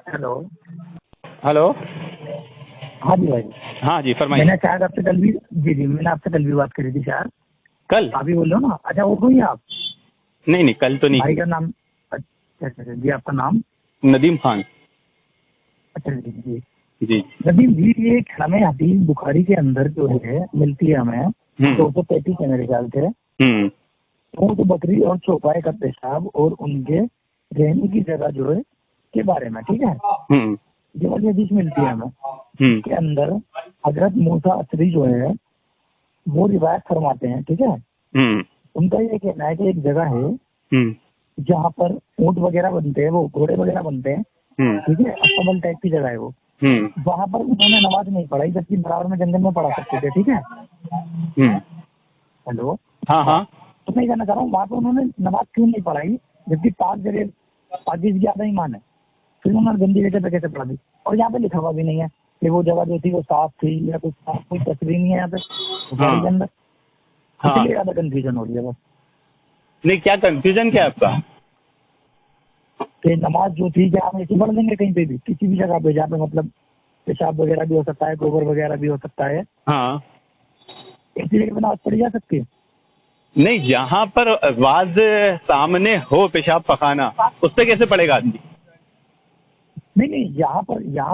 Hello. Hello. हाँ जी भाई। हाँ जी फरमाइए। मैंने शायद आपसे कल भी मैंने आपसे कल भी बात करी थी शायद। कल? अभी बोल रहे हो ना? अच्छा, वो कोई आप? नहीं नहीं, कल तो नहीं भाई की। का नाम? अच्छा अच्छा जी, आपका नाम? नदीम खान। अच्छा जी जी। जी। नदीम जी, ये हमें हदीस बुखारी के अंदर जो है मिलती है हमें 235 है मेरे ख्याल से। ऊँट, बकरी और चौपाए का पेशाब और उनके रहने की जगह जो है के बारे में, ठीक है, ये वाली हदीस मिलती है हमें। इसके अंदर हजरत मूसा अशरी जो है वो रिवायत फरमाते हैं, ठीक है। उनका ये कहना है कि एक जगह है जहाँ पर ऊँट वगैरह बनते हैं, वो घोड़े वगैरह बनते हैं, ठीक है, अस्तबल टाइप की जगह है वो। वहाँ पर उन्होंने नमाज नहीं पढ़ाई, जबकि बराबर में जंगल में पढ़ा सकते थे, ठीक है। हेलो। हाँ हाँ। तो मैं कहना चाह रहा हूँ, वहाँ पर उन्होंने नमाज क्यों नहीं पढ़ाई, जबकि 5 जगह पाकिज़ ज्यादा ईमान है, फिर उन्होंने गंदी जगह पे कैसे पढ़ा दी? और यहाँ पे लिखा हुआ भी नहीं है कि वो जगह जो थी वो साफ थी या कुछ साफ, कोई तस्वीर नहीं है यहाँ पे बुखारी के अंदर। इसलिए ज्यादा कंफ्यूजन हो रही है बस। नहीं, क्या कंफ्यूजन क्या है आपका? कि नमाज जो थी, क्या हम ऐसे पढ़ लेंगे कहीं पे भी, किसी भी जगह पे जहाँ पे मतलब पेशाब वगैरह भी हो सकता है, गोबर वगैरह भी हो सकता है, हाँ। ऐसी जगह पे नमाज पढ़ी जा सकती है? नहीं, जहाँ पर आवाज सामने हो पेशाब पखाना, उस पे कैसे पड़ेगा आदमी? नहीं नहीं, यहाँ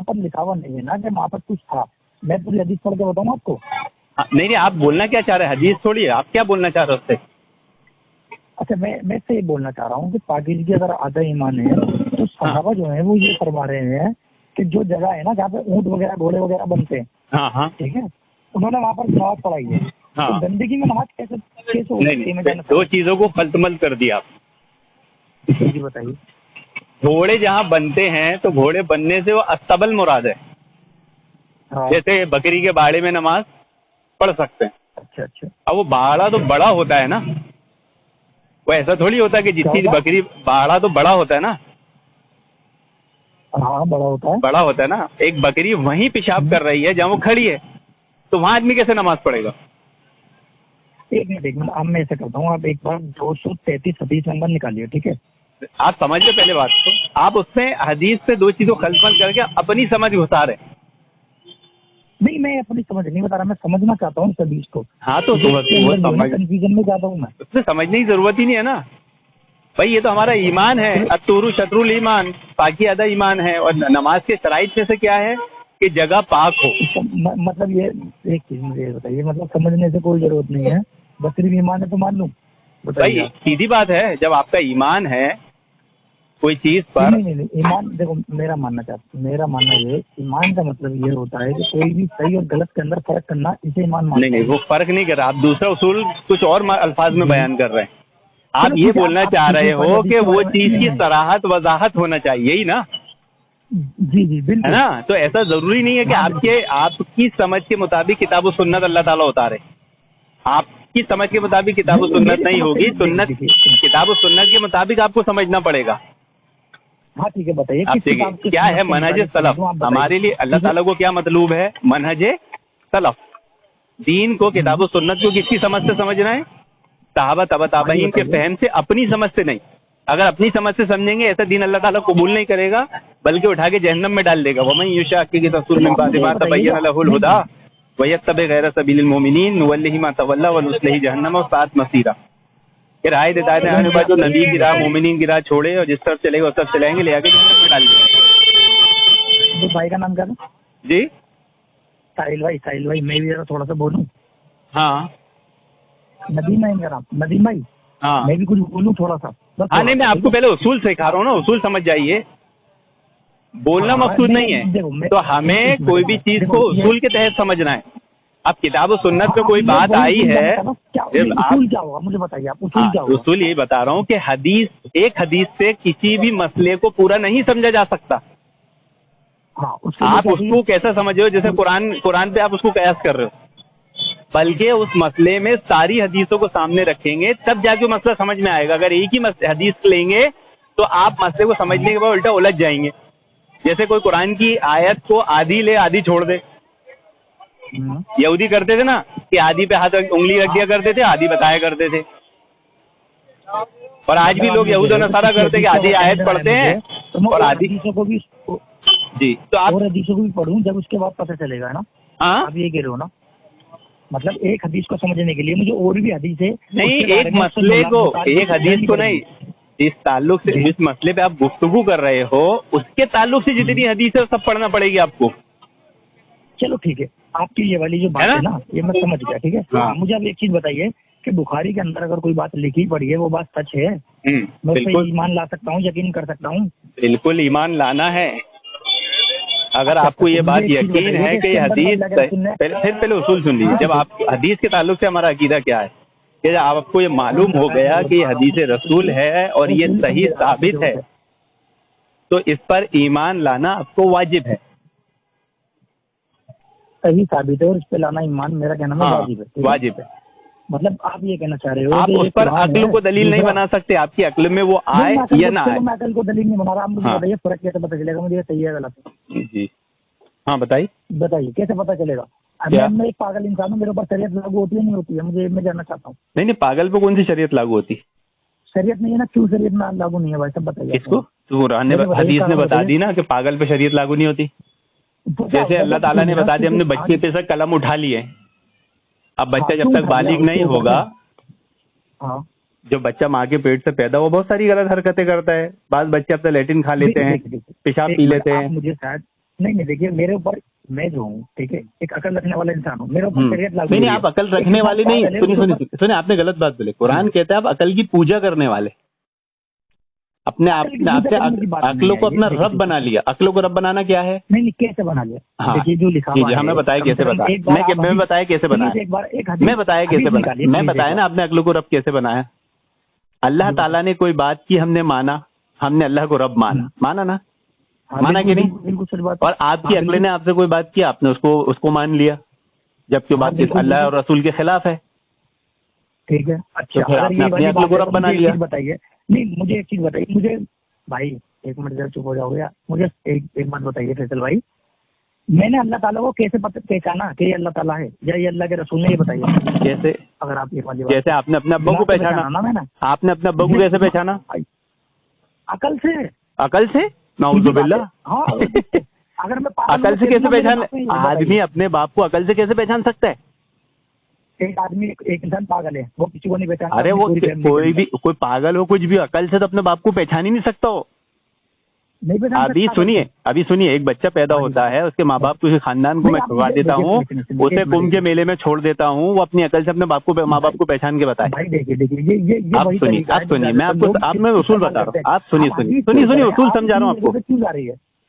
पर लिखा हुआ नहीं है ना कि वहाँ पर कुछ था। मैं पूरी हदीस पढ़ के बताऊँ आपको? नहीं नहीं, आप बोलना क्या चाह रहे हैं? हदीस थोड़ी है, आप क्या बोलना चाह रहे हो उससे? अच्छा, मैं से ये बोलना चाह रहा हूँ कि पाकिज़गी अगर आधा ईमान है तो सहाबा जो है वो ये फरमा रहे हैं कि जो जगह है ना जहाँ पे ऊँट वगैरह घोड़े वगैरह बनते हैं, हाँ हाँ। ठीक है, उन्होंने वहाँ पर नमाज पढ़ाई है। हाँ। तो गंदगी में नमाज कैसे कैसे हो नहीं सकती है? मैं नहीं, जानना चाह दो रहा चीजों को खलतमल कर दिया आप। हूँ। जी बताइए। घोड़े जहाँ बनते हैं तो घोड़े बनने से वो अस्तबल मुराद है। हाँ। जैसे बकरी के बाड़े में नमाज पढ़ सकते हैं। अच्छा अच्छा। अब वो बाड़ा तो बड़ा होता है ना, वो ऐसा थोड़ी होता है कि क्या जितनी होता है? बकरी, बाड़ा तो बड़ा होता है ना, हाँ, बड़ा होता है। बड़ा होता है ना। एक बकरी वहीं पेशाब कर रही है जहाँ वो खड़ी है, तो वहां आदमी कैसे नमाज पढ़ेगा? एक मिनट, अब मैं ऐसा करता हूँ, आप एक बार 233 हदीस नंबर निकालिए, ठीक है। आप समझ लो पहले बात को, आप उसमें हदीस से दो चीजों खलतमल करके अपनी समझ घुसा रहे। नहीं, मैं अपनी समझ नहीं बता रहा, मैं समझना चाहता हूँ इस हदीस को। हाँ तो इसके वो अंदर जो है ना समझ, कंफ्यूजन में ज्यादा हूँ मैं। उसमें समझने की जरूरत ही नहीं है ना भाई। ये तो हमारा ईमान है, अतुरु शत्रुल ईमान, पाकी अदा ईमान है। और नमाज के शराइत में से क्या है कि जगह पाक हो। मतलब ये एक चीज मुझे ये बताइए, मतलब समझने से कोई जरूरत नहीं है, बस सिर्फ ईमान है तो मान लूं? बताइए भाई आप। सीधी बात है, जब आपका ईमान है कोई चीज नहीं पर। नहीं नहीं नहीं, ईमान देखो, मेरा मानना ये, ईमान का मतलब ये होता है कि कोई भी सही और गलत के अंदर फर्क करना, इसे ईमान नहीं मानते नहीं, हैं। वो फर्क नहीं कर रहा, आप दूसरा उसूल कुछ और अल्फाज में जी। बयान कर रहे हैं। आप चलो ये ठीक है, बोलना आप चाह ठीक है, रहे इस वाली हो हदीस कि के वो बारे में चीज की नहीं। सराहत वजाहत होना चाहिए, यही ना? जी जी है बिल्कुल। ना? तो ऐसा जरूरी नहीं है कि हाँ बिल्कुल। आपकी समझ के मुताबिक किताब सुन्नत अल्लाह ताला उतारे। आपकी समझ के मुताबिक किताब नहीं नहीं, सुन्नत मेरी नहीं समझ से होगी। देखिए सुन्नत, देखिए। किताब सुन्नत के मुताबिक आपको समझना पड़ेगा। हाँ ठीक है, बताइए आप किस देखिए किताब के क्या सुन्नत है के मनहज मुताबिक सलफ। समझूं, आप बताइए। हमारे लिए अल्लाह ठीक है। ताला को क्या मतलूब है? मनहज सलफ। दीन को, किताब सुन्नत को किसकी समझ से समझना है? सहाबा तबा हाँ जी ताबईन के बताइए। फहम से, अपनी समझ से नहीं। अगर अपनी समझ से समझेंगे ऐसा दीन अल्लाह ताला कबूल नहीं करेगा, बल्कि उठा के जहन्नम में डाल देगा। वमन युशाक्किकी रसूल चलो मिन आप बादि मुझे ये मा बताइए तबय्यन लहुल नहीं हुदा नहीं। व यत्तबि गैर सबीलिल मुमिनीन नुवल्लिहि मा तवल्ला व नुस्लिहि जहन्नम व साअत मसीरा। कि राय देता चलो है मुझे जो आप नबी की राह, बताइए, मोमिनीन की राह छोड़े और जिस तरफ चलेगा उस तरफ चलाएंगे, ले आके जहन्नम में डाल देंगे। वो भाई का नाम क्या था? जी। साहिल भाई, मैं भी जरा थोड़ा सा बोलूं? हाँ नदीम है इनका नाम, नदीम भाई। हाँ मैं भी कुछ बोलूं थोड़ा सा, बस हाँ। थोड़ा नहीं, सा, मैं ठीक आपको है। पहले उसूल सिखा रहा हूँ ना, उसूल समझ जाइए। बोलना हाँ मकसूद मैं नहीं है। देखो, तो एक हमें मिनट कोई एक भी मिनट चीज देखो को ये। उसूल के तहत समझना है। अब किताब और सुन्नत में हाँ, कोई मैं बात वही आई वही है, जानना चाह रहा हूँ, क्या ये जब आप, उसूल क्या होगा मुझे बताइए आप, उसूल हाँ, क्या होगा? उसूल ये बता रहा हूँ कि हदीस, एक हदीस से किसी भी मसले को पूरा नहीं समझा जा सकता। हाँ, उसके लिए आप क्या चाहिए? उसको कैसा समझ रहे हो? जैसे कुरान पे आप उसको कयास कर रहे हो, बल्कि उस मसले में सारी हदीसों को सामने रखेंगे तब जाके वो मसला समझ में आएगा। अगर एक ही हदीस लेंगे तो आप मसले को समझने के बाद उल्टा उलझ जाएंगे। जैसे कोई कुरान की आयत को आधी ले आधी छोड़ दे। यहूदी करते थे ना कि आधी पे हाथ उंगली रख दिया हाँ करते थे, आधी बताया करते थे। और आज भी लोग यहूद और नसारा करते हैं कि आधी आयत पढ़ते हैं और आधी हदीसों को भी जी। तो आप और हदीसों को भी पढ़ूं, जब उसके बाद पता चलेगा ना। हाँ, आप ये कह रहे हो ना, मतलब एक हदीस को समझने के लिए मुझे और भी हदीस है नहीं, एक मसले को, एक हदीस को नहीं, जिस ताल्लुक से, जिस मसले पे आप गुफ्तगू कर रहे हो उसके ताल्लुक से जितनी हदीस है सब पढ़ना पड़ेगी आपको। चलो ठीक है, आपकी ये वाली जो बात है ना, ये मैं समझ गया, ठीक है। हाँ, मुझे अब एक चीज बताइए कि बुखारी के अंदर अगर कोई बात लिखी पड़ी है, वो बात सच है, मैं उस पर ईमान ला सकता हूँ, यकीन कर सकता हूँ? बिल्कुल ईमान लाना है। अगर आपको ये बात यकीन है कि ये हदीस, पहले उसूल सुन लीजिए। जब आप हदीस के ताल्लुक से हमारा अकीदा क्या है कि आपको ये मालूम हो गया कि ये हदीस रसूल है और ये सही साबित है, तो इस पर ईमान लाना आपको वाजिब है। सही साबित है और इस पे लाना ईमान, मेरा कहना है वाजिब है। वाजिब है, मतलब आप ये कहना चाह रहे हो आप उस पर अक्ल को दलील नहीं बना सकते, आपकी अक्ल में वो आए या ना आए। मैं अक्ल को दलील नहीं बना रहा, आप मुझे बताइए फर्क कैसे पता चलेगा मुझे सही है गलत? जी हाँ बताइए कैसे पता चलेगा? मैं एक पागल इंसान हूँ, मेरे ऊपर शरीयत लागू होती है नहीं होती है, मुझे मैं जानना चाहता हूँ। नहीं, पागल पे कौन सी शरीयत लागू होती? शरीयत नहीं है ना, क्यों शरीयत में लागू नहीं है भाई, सब बताइए। किसको? हदीस ने बता दी ना कि पागल पे शरीयत लागू नहीं होती। जैसे अल्लाह ताला ने बता दिया, हमने बच्चे पे से कलम उठा लिए। अब बच्चा जब तक बालिग नहीं होगा, जो बच्चा माँ के पेट से पैदा हुआ बहुत सारी गलत हरकतें करता है। बाद बच्चे अपना लेटिन खा लेते हैं, पेशाब पी लेते हैं। मुझे शायद नहीं, देखिए मेरे ऊपर, मैं जो हूँ, ठीक है, एक अकल रखने वाला इंसान हूँ, मेरे ऊपर शरीयत लागू नहीं, आप अकल रखने वाले नहीं, सुनिए, आपने गलत बात बोले। कुरान कहता है आप अकल की पूजा करने वाले, अपने आपसे अक्लों को अपना रब बना लिया। अक्लों को रब बनाना क्या है? नहीं, कैसे बना लिया? हाँ, देखिए जो लिखा हुआ है, हमें बताया कैसे बताया, मैं बताया कैसे बनाया, मैं बताया कैसे बनाया, मैं बताया ना आपने अक्लों को रब कैसे बनाया। अल्लाह ताला ने कोई बात की, हमने माना, हमने अल्लाह को रब माना ना, माना कि नहीं? बिल्कुल सही बात। और आपकी अक्ल ने आपसे कोई बात की, आपने उसको मान लिया, जबकि बात अल्लाह और रसूल के खिलाफ है। ठीक है, अच्छा, तो फिर आपने अपनी अक्ल को रब बना लिया। बताइए, नहीं मुझे एक चीज बताइए, मुझे भाई एक मिनट जरा चुप हो जाओगे, मुझे एक बात बताइए फैसल भाई, मैंने अल्लाह ताला को कैसे पहचाना कि ये अल्लाह ताला है या ये अल्लाह के रसूल ने? ये बताइए कैसे। अगर आप ये वाली कैसे आपने अपने अब्बा को पहचाना ना? मैंने आपने अपने अब्बा को कैसे पहचाना? अकल से। अकल से? नाउज़ुबिल्लाह। हाँ, अगर मैं अकल से कैसे पहचान? आदमी अपने बाप को अकल से कैसे पहचान सकता है? एक आदमी, एक इंसान पागल है, वो किसी को नहीं पहचानता। अरे वो कोई पागल हो, कुछ भी, अकल से तो अपने बाप को पहचान ही नहीं सकता हो। अभी सुनिए, एक बच्चा पैदा होता है, उसके माँ बाप को, खानदान को मैं खुआ देता हूँ, उसे कुंभ के मेले में छोड़ देता हूँ, वो अपनी अकल से अपने माँ बाप को पहचान के बताए। आप सुनिए, मैं आपको उसूल बता रहा हूँ, आप सुनिए, उसूल समझा रहा हूँ आपको।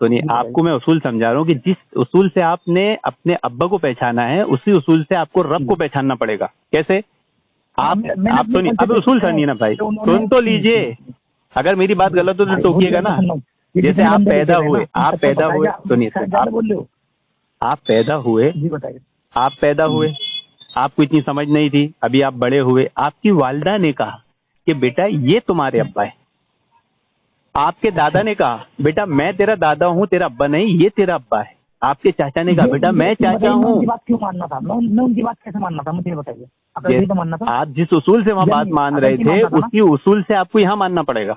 सुनिए, आपको मैं उसूल समझा रहा हूँ कि जिस उसूल से आपने अपने अब्बा को पहचाना है, उसी उसूल से आपको रब को पहचानना पड़ेगा। कैसे? आप सुनिए, अब उसूल सुनिए ना भाई, सुन तो लीजिए। अगर मेरी बात गलत हो तो टोकिएगा ना। जैसे आप पैदा हुए, सुनिए, आप पैदा हुए, आपको इतनी समझ नहीं थी, अभी आप बड़े हुए, आपकी वालिदा ने कहा कि बेटा ये तुम्हारे अब्बा है। आपके दादा ने कहा बेटा मैं तेरा दादा हूँ, तेरा अब्बा नहीं, ये तेरा अब्बा है। आपके चाचा ने कहा बेटा मैं चाचा हूँ। उनकी बात क्यों मानना था? मैं उनकी बात कैसे मानना था, मुझे बताइए। तो मानना था, आप जिस उसूल से वहाँ बात मान रहे थे, उसी उसूल से आपको यहाँ मानना पड़ेगा।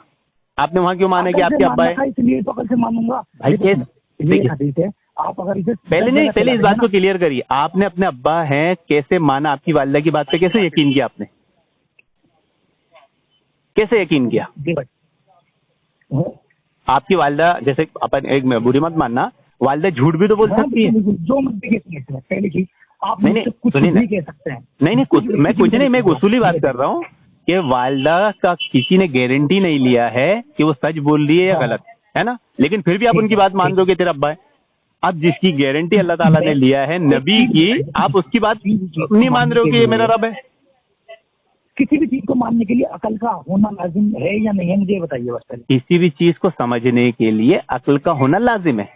आपने वहाँ क्यों माना कि आपके अब्बा है? इसलिए तो कल से मानूंगा भाई। देखिए, आप अगर इसे पहले इस बात को क्लियर करिए, आपने अपने अब्बा हैं कैसे माना? आपकी वालिदा की बात पे कैसे यकीन किया? आपने कैसे यकीन किया? आपकी वालिदा, जैसे अपन एक बुरी मत मानना, वालिदा झूठ भी तो बोल सकती है। जो पहली चीज आप नहीं कह सकते हैं। नहीं, मैं कुछ नहीं, मैं उसूली बात कर रहा हूँ कि वालिदा का किसी ने गारंटी नहीं लिया है कि वो सच बोल रही है या गलत, है ना? लेकिन फिर भी आप उनकी बात मान दोगे तेरा अब्बा है। अब जिसकी गारंटी अल्लाह ताला ने लिया है नबी की, आप उसकी बात नहीं मान रहे हो कि ये मेरा रब है। किसी भी चीज को मानने के लिए अकल का होना लाजिम है या नहीं है, मुझे बताइए बस पहले। किसी भी चीज को समझने के लिए अकल का होना लाजिम है।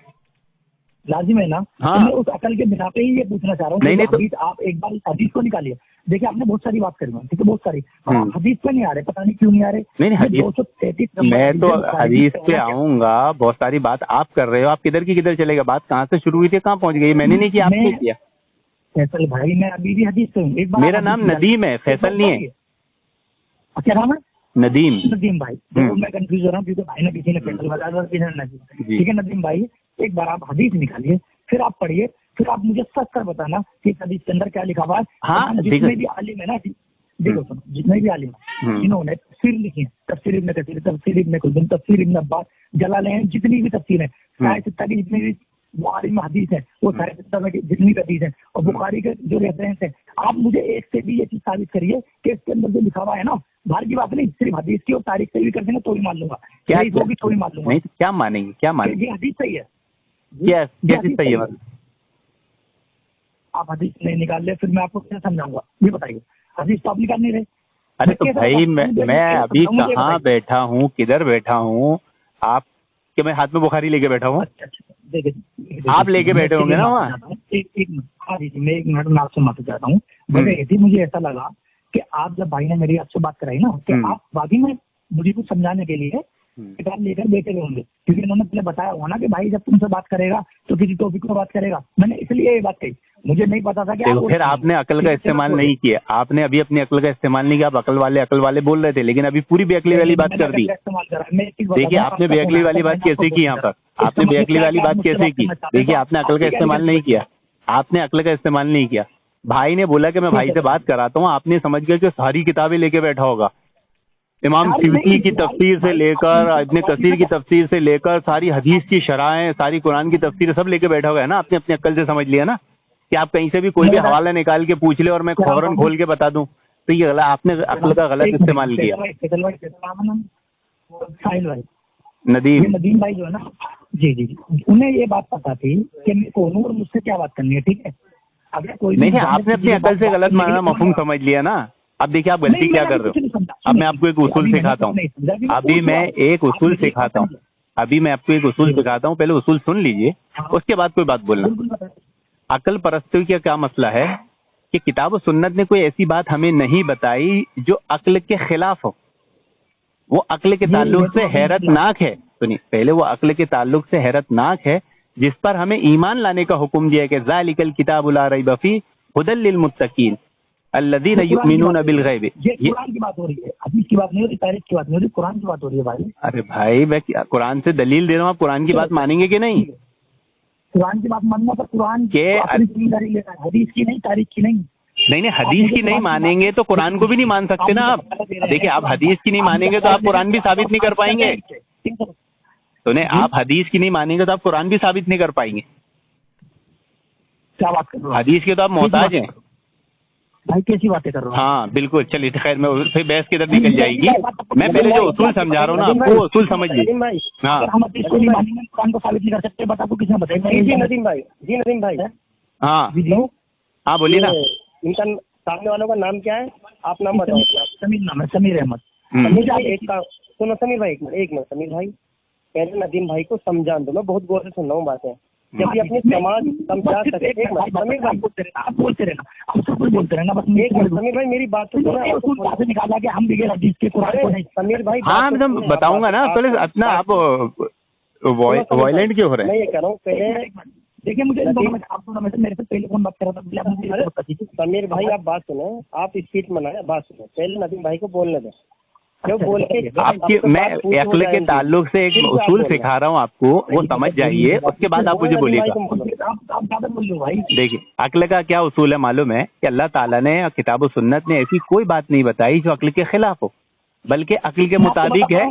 लाजिम है ना? हाँ। तो मैं उस अकल के बिना पे ही ये पूछना चाह रहा हूँ। नहीं तो आप एक बार हदीस को निकालिए। देखिए आपने बहुत सारी बात करी, ठीक है, बहुत सारी। हदीस पे नहीं आ रहे, पता नहीं क्यों नहीं आ रहे। नहीं, 233 मैं तो हदीस पे आऊंगा। बहुत सारी बात आप कर रहे हो, आप किधर की किधर चलेगा? बात कहाँ से शुरू हुई थी, कहाँ पहुंच गई? मैंने नहीं किया, आपने किया। फैसल भाई मैं अभी भी हदीस पे हूँ। मेरा नाम नदीम है, फैसल नहीं है। क्या नाम है? नदीम भाई, तो मैं कंफ्यूज हो रहा हूँ क्योंकि भाई ने किसी ने फैसल बताया था, किसी ने नदीम। ठीक है नदीम भाई, एक बार आप हदीस निकालिए, फिर आप पढ़िए, फिर आप मुझे सच कर बताना कि हदीस के अंदर क्या लिखा हुआ है। हाँ, जितने भी आलिम है ना, देखो सुनो, जितने भी आलिम है इन्होंने तफसीर लिखी है, तफसीर इब्न कसीर, तफसीर इब्न कुलदुम, तफसीर इब्न अब्बास, जलालैन, जितनी भी तफसीर है, साहिब सित्ता की जितनी भी वो आलिम हदीस है, वो साहिब सित्ता में जितनी हदीस है और बुखारी के जो रेफरेंस है, आप मुझे एक से भी ये चीज साबित करिए कि इसके अंदर जो लिखा हुआ है ना, बाहर की बात नहीं, सिर्फ हदीस की और तारीख से भी कर देंगे तो भी मान लूंगा, क्या होगी तो भी मान लूंगा। नहीं तो क्या मानेंगे, क्या मानेंगे? ये हदीस सही है, क्या चीज सही है? आप हदीस नहीं निकाल ले, फिर मैं आपको कैसे समझाऊंगा, ये बताइए। हदीस तो आप निकाल नहीं रहे। अरे तो भाई मैं अभी कहाँ बैठा हूँ, किधर बैठा हूँ? आप कि मैं हाथ में बुखारी लेके बैठा हूँ? आप लेके बैठे होंगे ना वहाँ। एक मिनट, हाँ जी, मैं एक मिनट में आपसे माफी चाहता हूँ। मुझे ऐसा लगा कि आप जब भाई ने मेरी आपसे बात कराई ना, कि आप वाकई में मुझे कुछ समझाने के लिए किताब लेकर बैठे होंगे, क्योंकि उन्होंने पहले बताया हुआ ना कि भाई जब तुमसे बात करेगा तो किसी टॉपिक पर बात करेगा। मैंने इसलिए ये बात कही, मुझे नहीं पता था कि देखो फिर आपने अकल का इस्तेमाल नहीं किया, आपने अभी अपनी अकल का इस्तेमाल नहीं किया। आप अकल वाले बोल रहे थे, लेकिन अभी पूरी बेअकली वाली बात कर दी। देखिए आपने बेअकली वाली बात कैसे की यहाँ पर, आपने बेअकली वाली बात कैसे की? देखिए आपने अकल का इस्तेमाल नहीं किया, आपने अकल का इस्तेमाल नहीं किया। भाई ने बोला कि मैं भाई से बात कराता हूँ, आपने समझ गया कि सारी किताबें लेके बैठा होगा, इमाम सिबती की तफसीर से लेकर, इब्न कसीर की तफसीर से लेकर, सारी हदीस की शराहें, सारी कुरान की तफसीर सब लेके बैठा हुआ है ना। आपने अपनी अक्ल से समझ लिया ना कि आप कहीं से भी कोई भी हवाला निकाल के पूछ ले और मैं फौरन खोल के बता दूं, तो ये गलत, आपने अक्ल का गलत इस्तेमाल किया। नदीम भाई जो है ना, जी, उन्हें ये बात पता थी कि मेरे को और मुझसे क्या बात करनी है। ठीक है, अगर कोई नहीं, आपने अपनी अकल से गलत माना मफहूम समझ लिया ना। अब देखिए आप गलती क्या कर रहे हो। अब मैं आपको एक उसूल सिखाता हूँ, अभी मैं एक उसूल सिखाता हूँ, पहले उसूल सुन लीजिए, उसके बाद कोई बात बोलना। अकल परस्ती का क्या मसला है कि किताब और सुन्नत ने कोई ऐसी बात हमें नहीं बताई जो अक्ल के खिलाफ हो। वो अक्ल के ताल्लुक से हैरतनाक है, सुनिए, पहले वो अक्ल के ताल्लुक से हैरतनाक है, जिस पर हमें ईमान लाने का हुक्म दिया कि ज़ालिकल किताबु ला रैब फीह हुदल लिल मुत्तकीन अल्लज़ीना युमिनूना बिल गैब। ये कुरान की बात हो रही है, हदीस की बात नहीं हो रही, तारीख की बात नहीं हो रही, कुरान की बात हो रही है भाई। अरे भाई मैं कुरान से दलील दे रहा हूँ, आप कुरान की बात मानेंगे कि नहीं? कुरान की बात मानना, पर कुरान के जिम्मेदारी लेना है, हदीस की नहीं, तारीख की नहीं। नहीं, हदीस की नहीं मानेंगे तो कुरान को भी नहीं मान सकते ना आप। देखिए आप हदीस की नहीं मानेंगे तो आप कुरान भी साबित नहीं कर पाएंगे। सुने, आप हदीस की नहीं मानेंगे तो आप कुरान भी साबित नहीं कर पाएंगे। क्या बात कर रहे हो? हदीस के तो आप मोहताज हैं भाई, कैसी बातें कर रहे हो? हाँ बिल्कुल, चलिए खैर, मैं फिर बहस किधर निकल जाएगी। मैं पहले जो उसूल समझा रहा हूँ ना आपको, वो उसूल समझ लीजिए। हाँ, हम हदीस को नहीं मानेंगे, कुरान को साबित नहीं कर सकते, बता दो किसने बताया? जी नदीम भाई। हाँ बोलिए ना। इनका सामने वालों का नाम क्या है? आप नाम बताओ। समीर नाम है, समीर अहमद। सुनो समीर भाई, एक मिनट समीर भाई, पहले नदीम भाई को समझान दो, मैं बहुत गौर से सुन रहा हूँ बातें। जब अपने समाज समझा सकते। समीर भाई आप बोलते रहना, आप सब कुछ बोलते रहना, बस समीर भाई मेरी बात तो निकाला कि हम बिगैर हदीस के कुरान को नहीं। समीर भाई हाँ मैं बताऊंगा ना, पहले अपना आप वायलेंट क्यों हो रहे हैं? मैं ये कह रहा हूँ, पहले देखिए मुझे आप मेरे से पहले कौन बात कर रहा था? समीर भाई आप बात सुनो, आप स्पीड में ना बात सुनो, पहले नदीम भाई को बोलने दो। आपकी मैं अक्ल के ताल्लुक से एक उसूल सिखा रहा हूँ आपको, वो समझ जाइए, उसके बाद आप मुझे बोलिएगा। देखिए अक्ल का क्या उसूल है मालूम है कि अल्लाह ताला ने किताब और सुन्नत ने ऐसी कोई बात नहीं बताई जो अक्ल के खिलाफ हो, बल्कि अक्ल के मुताबिक है।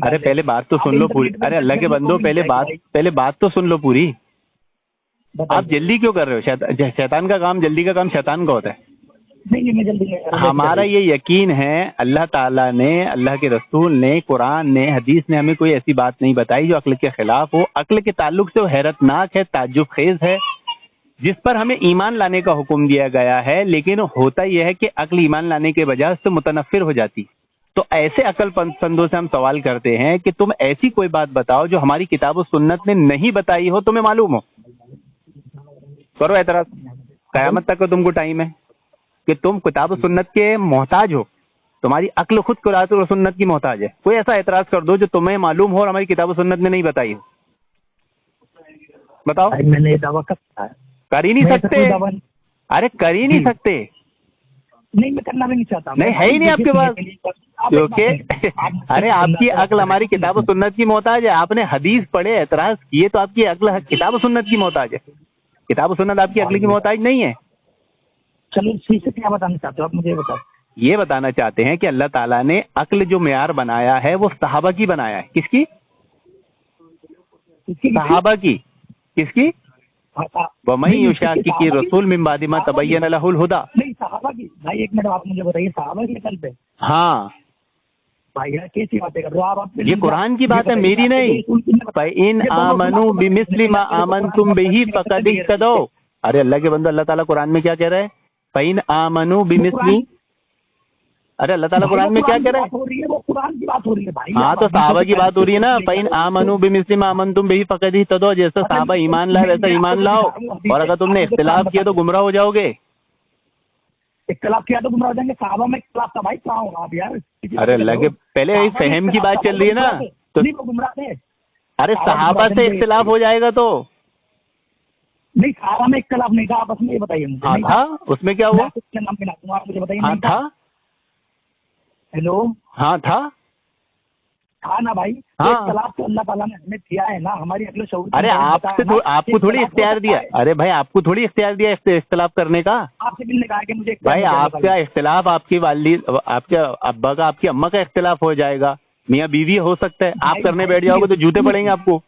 अरे पहले बात तो सुन लो पूरी। अरे अल्लाह के बंदो, पहले बात तो सुन लो पूरी। आप जल्दी क्यों कर रहे हो? शैतान का काम, जल्दी का काम शैतान का होता है। नहीं, मैं जल्दी हमारा ये यकीन है, अल्लाह ताला ने, अल्लाह के रसूल ने, कुरान ने, हदीस ने हमें कोई ऐसी बात नहीं बताई जो अक्ल के खिलाफ हो। अक्ल के ताल्लुक से वो हैरतनाक है, ताज्जुब खेज है, जिस पर हमें ईमान लाने का हुक्म दिया गया है। लेकिन होता यह है कि अक्ल ईमान लाने के बजाय उससे मुतनफिर हो जाती। तो ऐसे अक्लमंदों से हम सवाल करते हैं कि तुम ऐसी कोई बात बताओ जो हमारी किताब और सुन्नत ने नहीं बताई हो, तुम्हें मालूम हो। करो एतराज, कयामत तक का तुमको टाइम है कि तुम किताब सुन्नत के मोहताज हो, तुम्हारी अक्ल खुद किताब और सुन्नत की मोहताज है। कोई ऐसा एतराज कर दो जो तुम्हें मालूम हो और हमारी किताब सुन्नत ने नहीं बताई हो, बताओ। मैंने दावा कर ही नहीं सकते। अरे कर ही नहीं सकते। नहीं, मैं करना भी नहीं चाहता। नहीं है ही नहीं आपके पास, क्योंकि अरे आपकी अक्ल हमारी किताब सुन्नत की मोहताज है। आपने हदीस पढ़े, एतराज किए, तो आपकी अक्ल किताब सुन्नत की मोहताज है। किताब सुन्नत आपकी अक्ल की मोहताज नहीं है। चलो इसी से क्या बताना चाहते हो आप, मुझे बताओ। ये बताना चाहते हैं कि अल्लाह ताला ने अक्ल जो मेयार बनाया है वो सहाबा की बनाया है। किसकी? सहाबा की। किसकी? वमई युशाकिकी रसूल मिन बादि मा तबय्यन लहुल हुदा। नहीं, सहाबा की। भाई एक मिनट, आप मुझे बताइए, सहाबा की कल पे? हाँ भाई यार कैसी बातें कर रहे हो आप? ये कुरान की बात है, मेरी नहीं। इन आमनु बिमिस्लि मा आमनतुम बिही फक़द इह्तदौ। अरे अल्लाह के बंदो, अल्लाह ताला कुरान में क्या कह रहा है? फ़इन आमनु बिमिस्लि। अरे अल्लाह ताला कुरान में क्या कह रहा है? वो कुरान की बात हो रही है भाई। हाँ तो सहाबा की बात हो रही है ना। फ़इन आमनु बिमिस्लि मा आमनतुम बिही फक़द इह्तदौ। जैसे सहाबा ईमान लाए वैसा ईमान लाओ, और अगर तुमने इख्तिलाफ किया तो गुमराह हो जाओगे। इख्तिलाफ किया तो गुमराह हो जाएंगे? सहाबा में इख्तिलाफ था भाई, कहाँ हो आप यार? अरे अल्लाह के, पहले फहम की बात चल रही है ना, तो नहीं वो गुमराह थे। अरे सहाबा से इख्तिलाफ हो जाएगा तो नहीं, सहाबा में इख्तिलाफ नहीं था आपस में, ये बताइए मुझे। हाँ था, उसमें क्या हुआ? उसके नाम पे ना दूंगा, आप मुझे बताइए। हाँ था। हेलो, हाँ था ना भाई। हाँ। इख्तिलाफ तो अल्लाह ताला ने हमें किया है ना, हमारी अगले शऊर। अरे आपको थोड़ी इख्तियार दिया। अरे भाई आपको थोड़ी इख्तियार दिया इख्तिलाफ करने का। आपसे किसने कहा कि मुझे? भाई आपका इख्तिलाफ आपकी वालिद, आपके अब्बा का, आपकी अम्मा का इख्तिलाफ हो जाएगा, मियाँ बीवी हो सकता है। आप करने बैठ जाओगे तो जूते पड़ेंगे आपको।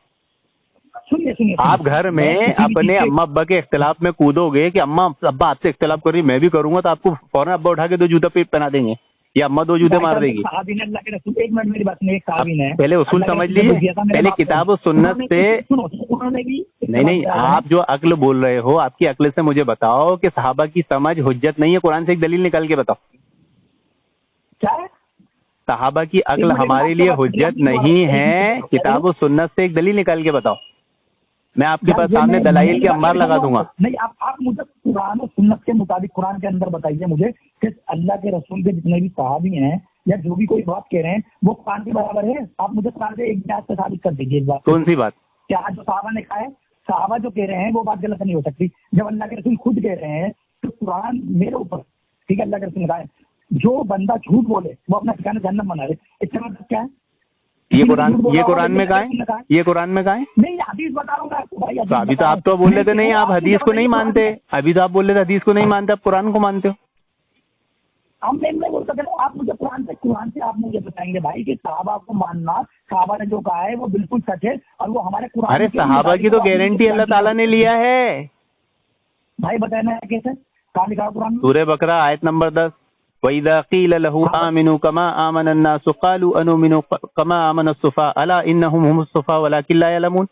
सुनिए सुनिए, आप घर में अपने अम्मा अब्बा के इख्तिलाफ में कूदोगे कि अम्मा अब्बा आपसे इख्तिलाफ कर रही, मैं भी करूंगा, तो आपको फौरन अब्बा उठा के 2 जूता पहना देंगे या अम्मा 2 जूते मार देगी। अल्लाह के रसूल, एक मिनट मेरी बात सुनिए। एक साहबी ने पहले उसूल समझ लीजिए, पहले किताब और सुन्नत से। उन्होंने भी नहीं, आप जो अक्ल बोल रहे हो, आपकी अक्ल से मुझे बताओ कि सहाबा की समझ हुज्जत नहीं है। कुरान से एक दलील निकाल के बताओ। क्या? सहाबा की अक्ल हमारे लिए हुज्जत नहीं है। किताब और सुन्नत से एक दलील निकाल के बताओ, मैं आपके पास सामने दलाइल के अंबार लगा दूंगा। नहीं, आप मुझे कुरान और सुन्नत के मुताबिक कुरान के अंदर बताइए मुझे कि अल्लाह के रसूल के जितने भी सहाबी हैं या जो भी कोई बात कह रहे हैं वो कुरान के बराबर है। आप मुझे कुरान से एक बात से साबित कर दीजिए। इस बात कौन सी बात? क्या जो सहाबा ने कहा है, सहाबा जो कह रहे हैं वो बात गलत नहीं हो सकती। जब अल्लाह के रसूल खुद कह रहे हैं तो कुरान मेरे ऊपर, ठीक है, अल्लाह के रसूल ने कहा है जो बंदा झूठ बोले वो अपना ठिकाना जहन्नम बना ले। इसका मतलब क्या है? ये कुरान में कहा है? ये कुरान में कहा है? नहीं, हदीस बता रहा हूँ आपको भाई। तो अभी तो आप तो बोल रहे थे नहीं, आप हदीस को नहीं मानते। अभी तो आप बोल रहे थे हदीस को नहीं मानते, आप कुरान को मानते हो। हम नहीं बोल सकते। आप मुझे कुरान से आप मुझे बताएंगे भाई कि सहाबा को मानना, सहाबा ने जो कहा है वो बिल्कुल सच है और वो हमारे कुरान। अरे सहाबा की तो गारंटी अल्लाह ताला ने लिया है भाई, बताना कैसे? कहाँ लिखा कुरान? सूरह बकरा आयत नंबर 10, वइज़ा क़ील लहू आमिनू कमा आमन अन्नासु क़ालू अनुमिनु कमा आमन अस्सुफ़ा अला इन्नहुम हुमुस सुफ़ा वलाकिन ला यअलमून।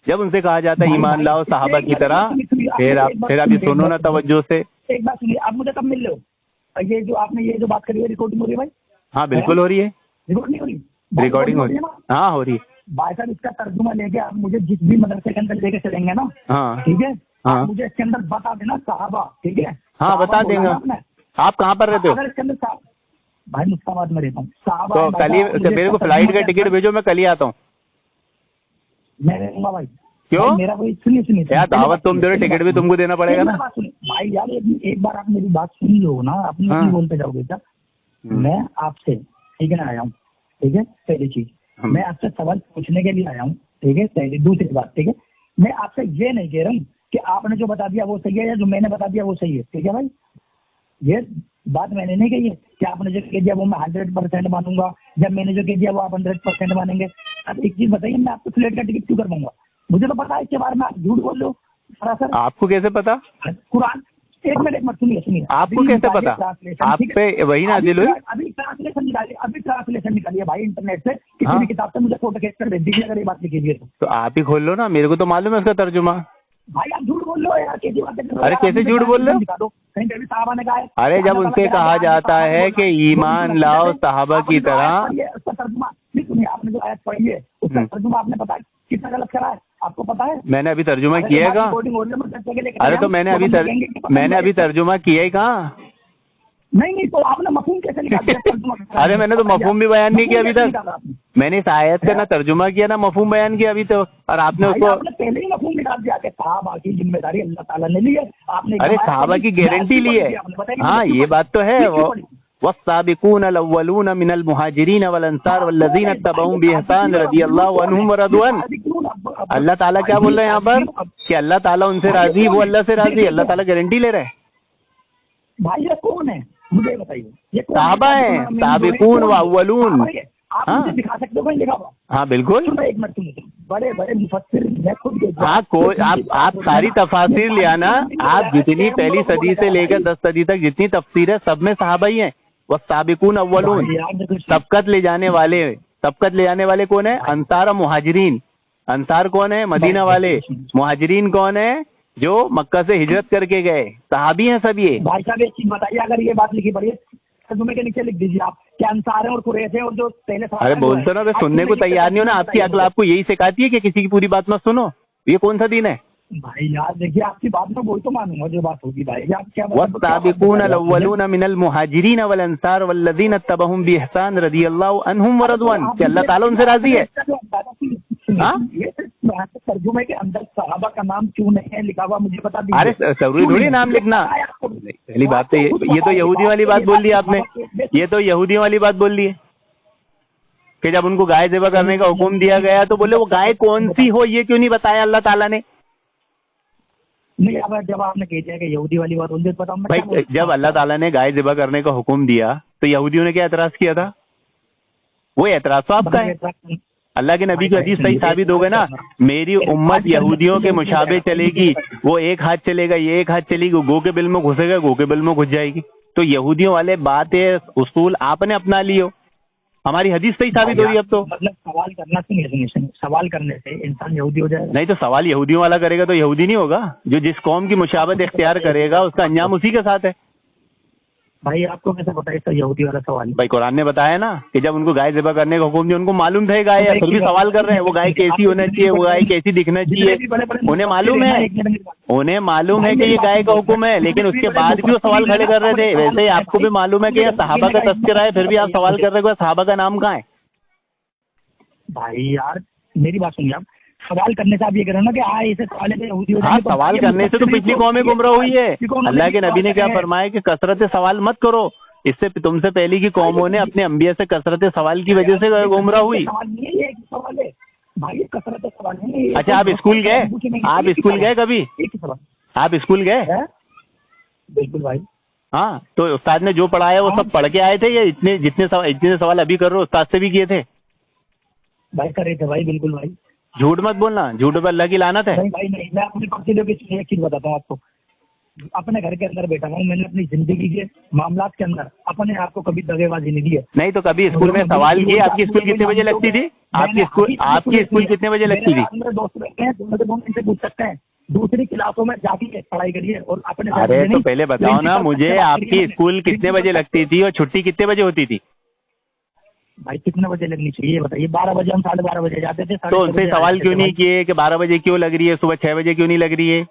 जब उनसे कहा जाता है ईमान लाओ सहाबा की तरह, फिर आप ये सुनो ना तवज्जो से। एक बात सुनिए, आप मुझे कब मिल रहे हो? ये जो आपने ये जो बात करी है रिकॉर्डिंग हो रही है भाई? हाँ बिल्कुल हो रही है। रिकॉर्ड नहीं हो रही? रिकॉर्डिंग हो रही है। हाँ हो रही है भाई साहब। इसका तर्जुमा लेके आप मुझे जिस भी मदरसे के अंदर लेके चलेंगे ना, हाँ ठीक है, हाँ, मुझे इसके अंदर बता देना सहाबा, ठीक है? हाँ बता देंगे। आप कहाँ पर रहते हो? अगर इसके अंदर भाई मुस्ताबाद में रहता हूँ। तो कल ही मेरे को फ्लाइट का टिकट भेजो, मैं कल ही आता हूँ। मैं रहूंगा भाई। क्यों? मेरा कोई सुनिए यार दावत तुम दे रहे, टिकट भी तुमको देना पड़ेगा ना भाई। यार एक बार आप मेरी बात सुन लो ना, अपनी अपनी बोलते जाओगे क्या? मैं आपसे, ठीक है ना, आया हूँ, ठीक है, पहली चीज मैं आपसे सवाल पूछने के लिए आया हूँ, ठीक है। पहली दूसरी बात, ठीक है, मैं आपसे ये नहीं कह रहा हूँ कि आपने जो बता दिया वो सही है या जो मैंने बता दिया वो सही है, ठीक है भाई। ये बात मैंने नहीं कही है कि आपने जो कह दिया वो मैं 100% मानूंगा, जब मैंने जो कह दिया वो आप 100% मानेंगे। अब एक चीज बताइए, मैं आपको फ्लाइट का टिकट क्यों करवाऊंगा? मुझे तो पता है इसके बारे में, आप झूठ बोल रहे हो सरासर। आपको कैसे पता? कुरान, एक मिनट सुनिए। आपको कैसे पता? आप पे वही नाज़िल हुई। अभी ट्रांसलेशन निकालिए भाई इंटरनेट से, किसी भी किताब से मुझे फोटो खींच कर भेज दीजिए अगर ये बात लिखी है तो आप ही खोल लो ना, मेरे को तो मालूम है उसका तर्जुमा। भाई आप झूठ बोल रहे हो यार, कैसी बातें कर रहे हो? अरे कैसे झूठ बोल रहे हो? कहीं पे भी साहबा ने कहा है? अरे जब उनसे कहा जाता है कि ईमान लाओ सहाबा की तरह। उसका तर्जुमा नहीं सुनिए, आपने जो आयत पढ़ी है उसका तर्जुमा आपने पता कितना गलत करा है, आपको पता है? मैंने अभी तर्जुमा किया है। अरे तो मैंने अभी तर्जुमा किया ही कहाँ? नहीं तो आपने मफहूम कैसे निकाल दिया? अरे मैंने तो मफहूम भी बयान नहीं किया अभी तक। मैंने इस आयत का ना तर्जुमा किया ना मफहूम बयान किया अभी तो, और आपने उसको पहले ही मफहूम डाल दिया कि सहाबा की जिम्मेदारी अल्लाह ताला ने ली है, आपने अरे सहाबा की गारंटी ली है। हाँ ये बात तो है। वस्साबिकून अल-अव्वलून मिनल मुहाजिरीन वल अंसार वल्लज़ीना तबअहुम बिइहसान रज़ियल्लाहु अन्हुम व रज़वन। अल्लाह ताला क्या बोल रहे हैं यहाँ पर कि अल्लाह ताला उनसे राजी, वो अल्लाह से राजी। अल्लाह ताला गारंटी ले रहे हैं। भाई ये कौन है मुझे बताइए, ये सहाबा है, साबिकून व अव्वलून। आप मुझे दिखा सकते हो कहीं लिखा हुआ? हाँ बिल्कुल। एक मिनट सुनिए, बड़े बड़े मुफस्सिर मैं खुद हाँ कोई आप सारी तफासिर ले आना, आप जितनी पहली सदी से लेकर 10 सदी तक जितनी तफसीर है सब में सहाबा ही है। वस्साबिकून अव्वलून, सबकत ले जाने वाले। सबकत ले जाने वाले कौन है? अंसार और मुहाजिरीन। अंसार कौन है? मदीना वाले। मुहाजिरीन कौन है? जो मक्का से हिजरत करके गए, सहाबी हैं सब ये। भाई साहब एक चीज बताइए, अगर ये बात लिखी पड़ी है तर्जुमे के नीचे लिख दीजिए आप क्या अंसार है और कुरैश है और जो पहले। अरे बोलते ना, सुनने को तैयार नहीं हो ना। आपकी अकल आपको यही सिखाती है कि किसी की पूरी बात मत सुनो। ये कौन सा दिन है भाई? यार देखिए आपकी बात में वही तो मानूंगा जो बात होगी भाई। आप क्या वस्साबिकून अल-अव्वलून मिनल मुहाजिरीन वल अंसार वल्लज़ीना तबअहुम बिइहसान रज़ियल्लाहु अन्हुम व रज़वन। कि अल्लाह ताला उनसे राजी है। तर्जुमे के अंदर सहाबा का नाम क्यों नहीं है लिखा हुआ मुझे बता दीजिए। अरे जरूरी थोड़ी नाम लिखना। पहली बात तो ये तो यहूदी वाली बात बोल दी आपने। ये तो यहूदियों वाली बात बोल दी है कि जब उनको गाय ज़िबा करने का हुक्म दिया गया तो बोले वो गाय कौन सी हो ये क्यों नहीं बताया अल्लाह ताला ने? नहीं अब जब आपने कह दिया कि यहूदी वाली बात बोल दी पता भाई, जब अल्लाह ताला ने गाय ज़िबा करने का हुक्म दिया तो यहूदियों ने क्या एतराज किया था? वो एतराज तो आपका है। अल्लाह के नबी की हदीस सही साबित हो गए ना, मेरी उम्मत यहूदियों के मुशाबे चलेगी। वो एक हाथ चलेगा, ये एक हाथ चलेगी, गो के बिल में घुसेगा, गो के बिल में घुस जाएगी। तो यहूदियों वाले बातें उसूल आपने अपना लियो, हमारी हदीस सही साबित हो रही है। अब तो मतलब सवाल करना सुनिए, सवाल करने से इंसान यहूदी हो जाएगा? नहीं तो सवाल यहूदियों वाला करेगा तो यहूदी नहीं होगा। जो जिस कौम की मुशाबत इख्तियार करेगा उसका अंजाम उसी के साथ है। भाई आपको कैसे पता है यहूदी वाला सवाल? भाई कुरान ने बताया ना कि जब उनको गाय ज़िबा करने का हुक्म दिया, उनको मालूम था गाय है, फिर भी सवाल कर रहे हैं वो गाय कैसी होना चाहिए, वो गाय कैसी दिखना चाहिए। उन्हें मालूम है कि ये गाय का हुक्म है, लेकिन उसके बाद भी वो सवाल खड़े कर रहे थे। वैसे ही आपको भी मालूम है कि यह सहाबा का तस्करा है, फिर भी आप सवाल कर रहे हो सहाबा का नाम कहाँ है? भाई यार मेरी बात सुनिए, आप सवाल करने से आप ये कह रहे हो ना कि इसे सवाल यहूदी हो जाएंगे। सवाल करने से तो पिछली कौमें गुमराह हुई है। अल्लाह के नबी ने क्या फरमाया कि कसरत सवाल मत करो। इससे तुमसे पहले की कौमों ने अपने अंबिया से कसरत सवाल की वजह से गुमराह हुई। अच्छा आप स्कूल गए? आप स्कूल गए कभी? आप स्कूल गए? बिल्कुल भाई। हाँ तो उस्ताद ने जो पढ़ाया वो सब पढ़ के आए थे या जितने सवाल अभी कर रहे हो उस्ताद से भी किए थे? भाई कर रहे थे भाई, बिल्कुल भाई। झूठ मत बोलना, झूठ पे अल्लाह की लानत है। नहीं भाई नहीं, मैं अपनी एक चीज बताता हूँ आपको। अपने घर के अंदर बैठा हूँ, मैंने अपनी जिंदगी के मामलात के अंदर अपने आप को कभी दगेबाजी नहीं दी है। नहीं तो कभी स्कूल में सवाल किए? आपकी स्कूल कितने बजे लगती थी? आपकी स्कूल कितने बजे लगती थी? मेरे दोस्त बैठे हैं, दोनों इनसे पूछ सकते हैं। दूसरी क्लासों में जाके पढ़ाई करिए और अपने। अरे तो पहले बताओ ना मुझे, आपकी स्कूल कितने बजे लगती थी और छुट्टी कितने बजे होती थी? भाई कितने बजे लगनी चाहिए बताइए? 12 बजे, हम 12:30 बजे जाते थे। तो उनसे सवाल क्यों नहीं किए कि 12 बजे क्यों लग रही है, सुबह 6 बजे क्यों नहीं लग रही है?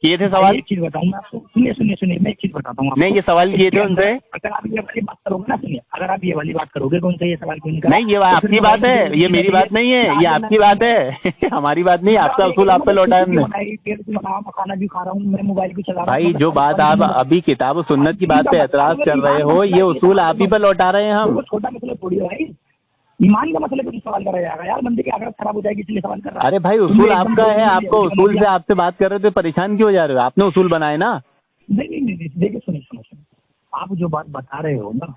किए थे सवाल? एक चीज बताऊँ मैं आपको, सुनिए मैं एक चीज बताता हूँ। नहीं ये सवाल किए थे उनसे? अगर आप ये वाली बात करोगे ना, सुनिए, अगर आप ये वाली बात करोगे तो उनसे ये सवाल क्यों नहीं? नहीं ये आपकी बात है, ये मेरी बात नहीं है, ये आपकी बात है हमारी बात नहीं। आपका उसूल आप पे लौटाया हमने। खाना भी खा रहा हूँ, मैं मोबाइल भी चला रहा हूँ। भाई जो बात आप अभी किताब और सुन्नत की बात पे एतराज कर रहे हो, ये उसूल आप ही पर लौटा रहे हैं हम। छोटा मसला थोड़ी है भाई, ईमान का मसले पर सवाल करा जाएगा यार, बंदे की आखिरत खराब हो जाएगी इसलिए सवाल कर रहा है। अरे भाई उसूल आपका है, आपको उसूल से आपसे बात कर रहे थे, परेशान क्यों हो जा रहे हो? आपने उसूल बनाए ना। नहीं देखिए सुनिए, आप जो बात बता रहे हो ना,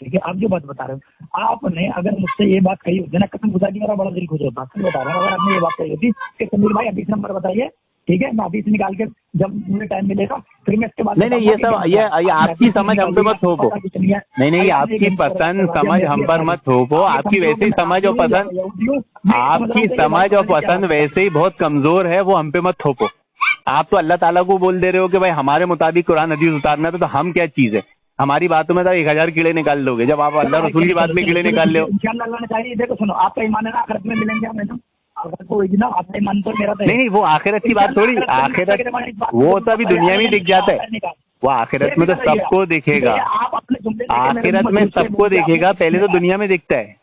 ठीक है, आप जो बात बता रहे हो, आपने अगर मुझसे ये बात कही होती ना, कसम खुदा की मेरा बड़ा दिल खुश होता। बता रहा हूँ, अगर आपने ये बात कही होती कि समीर भाई हदीस नंबर बताइए, ठीक है, मैं हदीस निकाल के जब मुझे टाइम मिलेगा फिर मैं इसके बाद। नहीं ये सब ये आपकी समझ हम पे मत थोपो। नहीं आपकी पसंद समझ हम पर मत थोपो। आपकी वैसे ही समझ और पसंद, आपकी समझ और पसंद वैसे ही बहुत कमजोर है, वो हम पे मत थोपो। आप तो अल्लाह ताला को बोल दे रहे हो कि भाई हमारे मुताबिक कुरान हदीस उतारना था, तो हम क्या चीज है? हमारी बातों में तो 1000 कीड़े निकाल लोगे जब आप अल्लाह रसूल की बात में कीड़े निकाल लो। देखो सुनो, आपका ईमान है ना, आखिरत में मिलेंगे हमें आपका ईमान तो मेरा तो नहीं वो आखिरत की बात थोड़ी, आखिरत वो तो अभी दुनिया में दिख जाता है, वो आखिरत में तो सबको दिखेगा। आखिरत में सबको दिखेगा, पहले तो दुनिया में दिखता है।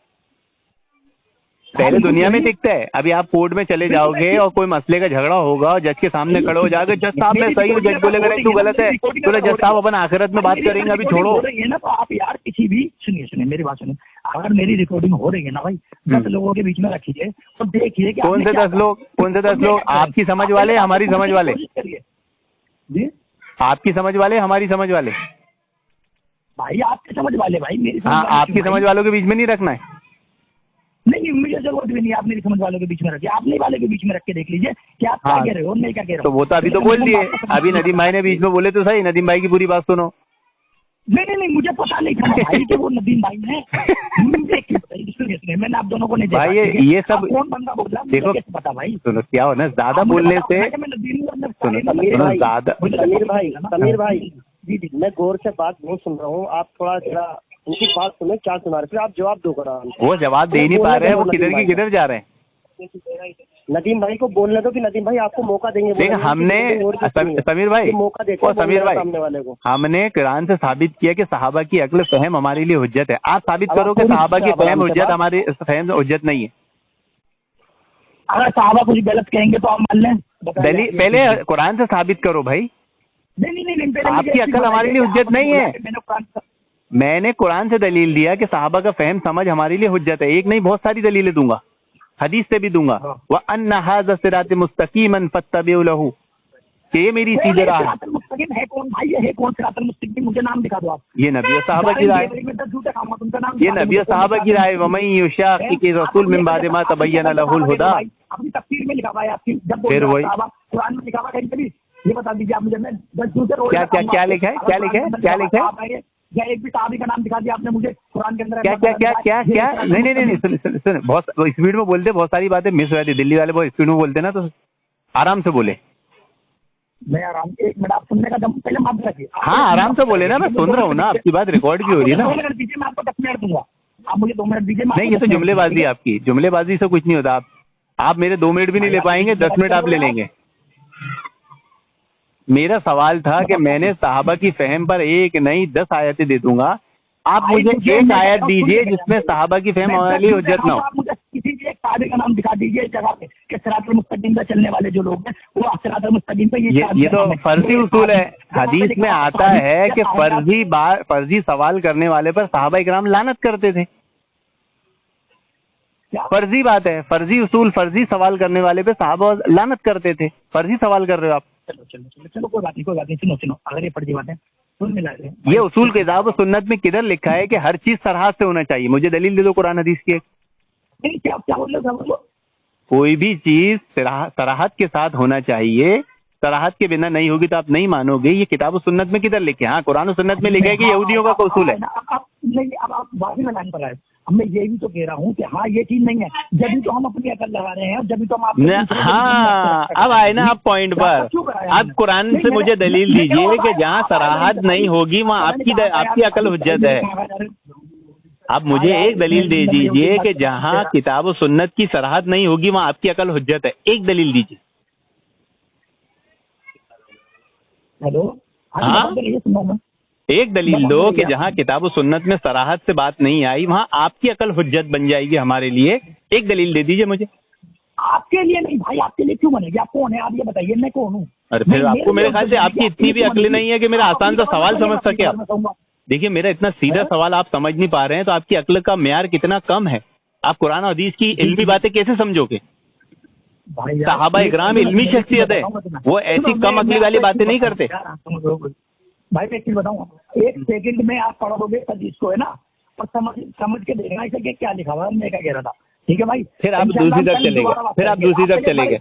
पहले दुनिया में दिखता है। अभी आप कोर्ट में चले जाओगे और कोई मसले का झगड़ा होगा और जज के सामने खड़े हो जाओगे, जज साहब मैं सही हूँ, जज बोलेगा नहीं तू गलत है, तो जज साहब अपन आखिरत में बात करेंगे, अभी छोड़ो। है ना, तो आप यार किसी भी सुनिए मेरी बात सुनिए, अगर मेरी रिकॉर्डिंग हो रही है ना भाई, 10 लोगों के बीच में रखिए और देखिए कि कौन से 10 लोग, कौन से 10 लोग? आपकी समझ वाले, हमारी समझ वाले? जी आपकी समझ वाले, हमारी समझ वाले? भाई आपकी समझ वाले, भाई मेरी समझ हाँ, वाले आपकी समझ वालों के बीच में नहीं रखना है। नहीं, मुझे जरूरत भी नहीं, आप मेरी समझ वालों के बीच में रखिए, आप नहीं वाले के बीच में रख के देख लीजिए कि आप क्या कह रहे हो, मैं क्या कह रहा हूँ। तो वो तो अभी तो बोल दिए, अभी नदीम भाई ने बीच में बोले तो सही, नदीम भाई की पूरी बात सुनो। नहीं, मुझे पता नहीं था भाई कि वो नदीम भाई ने मैंने आप दोनों को नहीं देखा भाई ये सब कौन बंदा बोल रहा, देखो कैसे पता भाई? सुनो, क्या हो ना, ज्यादा बोलने से समीर भाई जी, मैं गौर से बात नहीं सुन रहा हूँ, आप थोड़ा जरा उनकी बात सुने, क्या सुना रहे, फिर आप जवाब दो करा। वो जवाब दे नहीं पा रहे हैं, वो किधर की किधर जा रहे हैं। नदीम भाई को बोलने दो कि नदीम भाई आपको मौका देंगे। देख हमने समीर भाई, मौका देते हैं समीर भाई, सामने वाले को। हमने कुरान से साबित किया कि सहाबा की अक्ल फहम हमारे लिए हुज्जत है। आप साबित करो कि सहाबा की फहम हुज्जत, हमारी फहम हुज्जत नहीं है। अगर सहाबा कुछ गलत कहेंगे तो आप मान लें, पहले कुरान से साबित करो भाई। नहीं, आपकी अक्ल हमारे लिए हुज्जत नहीं है। मैंने कुरान से दलील दिया कि सहाबा का फहम समझ हमारे लिए हुज्जत है, एक नहीं बहुत सारी दलीलें दूंगा, हदीस से भी दूंगा। वह अन्ना हाज़ा सिरात मुस्तकीमन फत्तबिउ लहू, कि ये मेरी सीधे राह है। मुस्तकीम है कौन भाई, ये है कौन सिरातुल मुस्तकीम? मुझे नाम दिखा दो आप। ये नबी और सहाबा की राय, ये नबी और सहाबा की राय। वमन युशाक़िक़ि रसूल मिन बाद मा तबय्यन लहुल हुदा, अपनी तफसीर में लिखा हुआ है आपकी, जब फिर वही कुरान में लिखा हुआ है, कभी ये बता दीजिए आप मुझे, मैं 10 दूसरे क्या क्या क्या लिखा है, क्या लिखा है, क्या लिखा है? या एक भी सहाबी का नाम दिखा दिया आपने मुझे कुरान के अंदर। क्या नहीं सुन, बहुत स्पीड में बोलते, बहुत सारी बातें मिस हो जाती। दिल्ली वाले बहुत स्पीड में बोलते ना, तो आराम से बोले। मैं आराम, 1 मिनट आप सुनने का दम पहले माफ रखिए। हाँ आराम से बोले ना, मैं सुन रहा हूँ ना, आपकी बात रिकॉर्ड भी हो रही है ना। 2 मिनट दीजिए, मैं आपको 10 मिनट दूंगा, आप मुझे 2 मिनट दीजिए। नहीं, ये तो जुमलेबाजी आपकी, जुमलेबाजी से कुछ नहीं होता। आप मेरे 2 मिनट भी नहीं ले पाएंगे, 10 मिनट आप ले लेंगे। मेरा सवाल था कि मैंने सहाबा की फहम पर एक नहीं 10 आयतें दे दूंगा, आप मुझे एक आयत दीजिए जिसमें सहाबा की फहम हमारे लिए हुज्जत ना हो। आप मुझे किसी भी एक सहाबी का नाम दिखा दीजिए जगह पे कि सिरातुल मुस्तकीम पे चलने वाले जो लोग हैं वो सिरातुल मुस्तकीम पे ये तो फर्जी उसूल है। हदीस में आता है कि फर्जी सवाल करने वाले पर सहाबा इकराम लानत करते थे। फर्जी बात है, फर्जी उसूल, फर्जी सवाल करने वाले पे सहाबा लानत करते थे। फर्जी सवाल कर रहे हो आप। चलो कोई बात नहीं, सुनो, अगर ये फर्जी बात है सुन मिला रहे। ये उसूल किताब और सुन्नत में किधर लिखा है कि हर चीज सराहत से होना चाहिए? मुझे दलील दे दो कुरान हदीस की। नहीं, क्या बोल रहे हो? कोई भी चीज सराहत के साथ होना चाहिए, सराहत के बिना नहीं होगी तो आप नहीं मानोगे। ये किताब और सुन्नत में किधर लिखे? हाँ, कुरान और सुन्नत में लिखा है कि यहूदियों का उसूल है। अब आप बाकी में लाइन पर आए। अब मैं ये भी तो कह रहा हूँ कि हाँ ये चीज नहीं है, जब भी तो हम अपनी अकल लगा रहे हैं, जब भी तो हम हाँ, अब आए ना आप पॉइंट पर। अब कुरान से मुझे दलील दीजिए कि जहाँ सराहत नहीं होगी वहाँ आपकी अकल हुज्जत है। आप मुझे एक दलील दे दीजिए कि जहाँ किताब और सुन्नत की सराहत नहीं होगी वहाँ आपकी अकल हुज्जत है। एक दलील दीजिए। हेलो, हाँ, एक दलील दो कि जहाँ किताब और सुन्नत में सराहत से बात नहीं आई वहाँ आपकी अकल हुज्जत बन जाएगी हमारे लिए। एक दलील दे दीजिए मुझे। आपके लिए नहीं भाई, आपके लिए क्यों बनेगी? आप कौन है? आप ये बताइए, मैं कौन हूँ? अरे फिर आपको मेरे ख्याल से आपकी इतनी भी अकल नहीं है कि मेरा आसान सा सवाल समझ सके आप। देखिए, मेरा इतना सीधा सवाल आप समझ नहीं पा रहे हैं तो आपकी अक्ल का म्यार कितना कम है। आप कुरान और हदीस की इल्मी बातें कैसे समझोगे? सहाबा इकराम इल्मी शख्सियत है, वो ऐसी कम अकली वाली बातें नहीं करते। भाई मैं एक चीज बताऊँ, 1 सेकंड में आप पढ़ोगे हदीस को, है ना, और समझ के देखना इसे कि क्या लिखा हुआ है, मैं क्या कह रहा था। ठीक है भाई, फिर आप दूसरी तरफ चले गए, फिर आप दूसरी तरफ चले गए,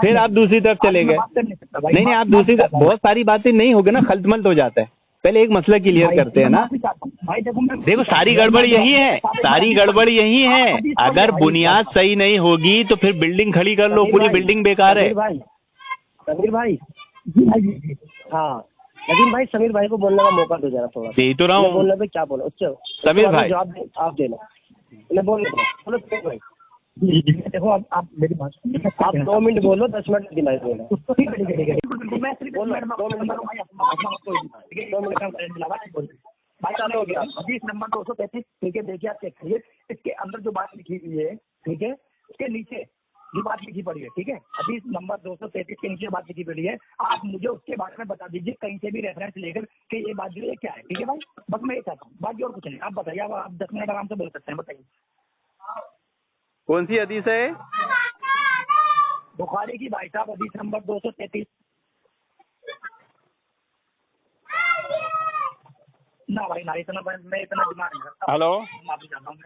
फिर आप दूसरी तरफ चले गए। नहीं, आप दूसरी तरफ, बहुत सारी बातें नहीं होगी ना, खलतमल्त हो जाता है। पहले एक मसला क्लियर करते हैं ना। देखो, सारी गड़बड़ यही है, सारी गड़बड़ यही है। अगर बुनियाद सही नहीं होगी तो फिर बिल्डिंग खड़ी कर लो, पूरी बिल्डिंग बेकार है। समीर भाई हाँ, नदीम भाई, समीर भाई को बोलने का मौका दो जरा थोड़ा। दे तो रहा हूँ। बोलने पे क्या बोलो? समीर भाई जवाब आप देना, मैं बोल बोलो भाई। देखो आप मेरी बात, आप 2 मिनट बोलो, 10 मिनट दिमाग बोलो। भाई चालू हो गया। हदीस नंबर 235, ठीक है, देखिए आप चेक करिए, इसके अंदर जो बात लिखी हुई है ठीक है, उसके नीचे ये बात लिखी पड़ी है, ठीक है, हदीस नंबर 233 के नीचे बात लिखी पड़ी है। आप मुझे उसके बारे में बता दीजिए कहीं से भी रेफरेंस लेकर कि ये बात जो है क्या है, ठीक है भाई, बस मैं ये चाहता हूँ, बाकी और कुछ नहीं। आप बताइए, अब आप 10 मिनट आराम से बोल सकते हैं, बताइए कौन सी हदीस है? बुखारी की भाई साहब, हदीस नंबर 233। ना भाई ना, इतना मैं इतना दिमाग नहीं रखता। हेलो, माफी चाहता हूँ,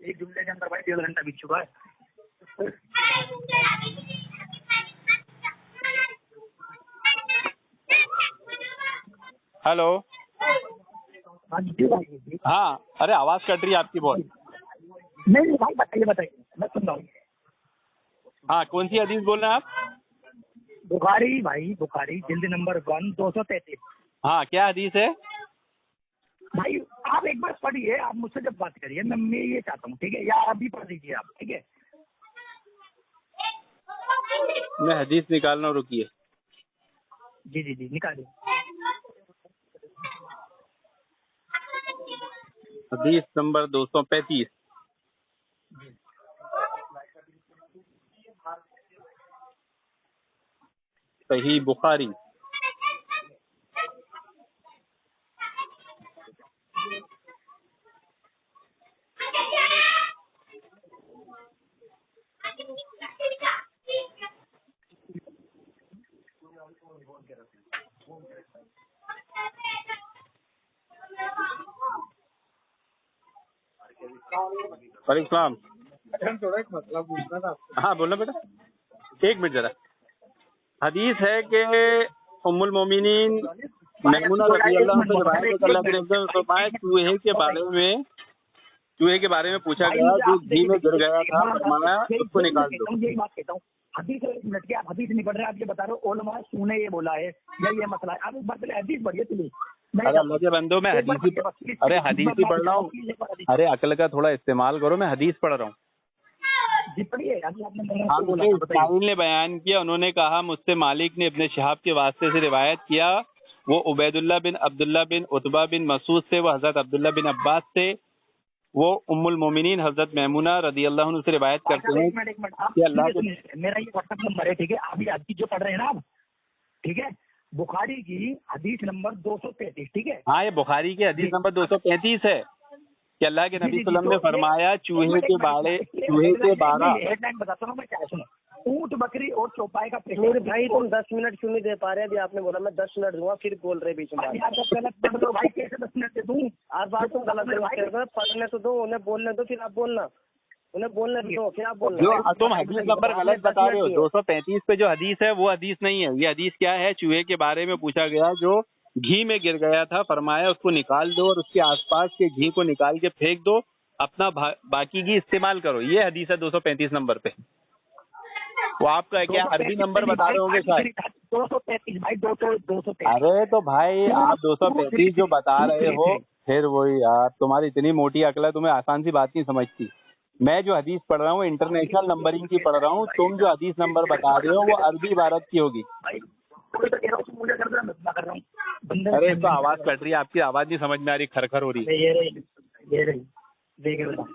एक जुमले के अंदर भाई 1.5 घंटा बीत चुका है। हेलो। हाँ जी भाई। हाँ, अरे आवाज कट रही है आपकी बहुत। नहीं भाई, बताइए बताइए, मैं सुन रहा हूँ। हाँ, कौन सी हदीस बोल रहे हैं आप? बुखारी भाई, बुखारी जिल्द नंबर 1 233। हाँ, क्या हदीस है? भाई आप एक बार पढ़िए, आप मुझसे जब बात करिए, मैं ये चाहता हूँ, ठीक है, या अभी पढ़ लीजिए आप, ठीक है। मैं हदीस निकालना, रुकिए। जी जी जी, निकालिए। हदीस नंबर 235, सही बुखारी। वालेकुम सलाम। मतलब पूछना था। हाँ बोलो बेटा, एक मिनट जरा। हदीस है कि उम्मुल मोमिनीन मैमुना रज़ी अल्लाह से रिवायत है कि अल्लाह के नबी ने फरमाया, चूहे के बारे में पूछा गया जो घी में गिर गया था, फरमाया उसको निकाल दो। यही बात कहता हूँ, हदीस 1 मिनट के, आप हदीस नहीं पढ़ रहे, आप ये बता रहे हो ओलमा ने ये बोला है या ये मसला है। आप एक बार पहले हदीस पढ़िए प्लीज। अरे अल्लाह के बंदो, मैं हदीस ही पढ़ रहा हूँ। अरे अकल का थोड़ा इस्तेमाल करो, मैं हदीस पढ़ रहा हूँ। हाँ, मुझे इस्माइल ने बयान किया, उन्होंने कहा मुझसे मालिक ने अपने शहाब के वास्ते से रिवायत किया, वो उबैदुल्लाह बिन अब्दुल्लाह बिन उतबा बिन मसूद से, वो हजरत अब्दुल्लाह बिन अब्बास से, वो उम्मुल मोमिनीन हजरत मैमुना रदी अल्लाह अन्हा से रिवायत करते हैं कि अल्लाह के। मेरा ये व्हाट्सएप नंबर है, ठीक है, आप ये हदीस जो पढ़ रहे हैं ना आप, ठीक है, बुखारी की हदीस नंबर 233, ठीक है। हाँ, ये बुखारी की हदीस नंबर 235 है कि अल्लाह के नबी सल्लल्लाहु अलैहि वसल्लम ने फरमाया, चूहे के 12 हेडलाइन बताता हूँ मैं क्या सुनो। ऊंट बकरी और चौपाई का मेरे भाई तुम 10 मिनट क्यों नहीं दे पा रहे? अभी आपने बोला मैं 10 मिनट दूंगा, फिर बोल रहे बीच में। गलत पढ़ दो भाई, कैसे 10 मिनट दे दूं? हर बात तुम गलत पढ़ने तो दो, उन्हें बोलने दो, फिर आप बोलना। उन्हें बोलने दो, फिर आप बोलना। जो तुम हदीस नंबर गलत बता रहे हो, 235 पे जो हदीस है वो हदीस नहीं है। ये हदीस क्या है? चूहे के बारे में पूछा गया जो घी में गिर गया था, फरमाया उसको निकाल दो और उसके आसपास के घी को निकाल के फेंक दो, अपना बाकी घी इस्तेमाल करो। ये हदीस है 235 नंबर पे। वो आपका क्या अरबी नंबर बता रहे होंगे शायद। 233 भाई, 233। अरे तो भाई आप 235 जो बता रहे हो, फिर वही यार, तुम्हारी इतनी मोटी अकल है, तुम्हें आसान सी बात नहीं समझती। मैं जो हदीस पढ़ रहा हूँ इंटरनेशनल नंबरिंग की पढ़ रहा हूँ, तुम जो हदीस नंबर बता रहे हो वो अरबी इबारत की होगी। अरे तो आवाज कट रही है, आपकी आवाज नहीं समझ में आ रही, खरखर हो रही है। ये रही देख रहे हो।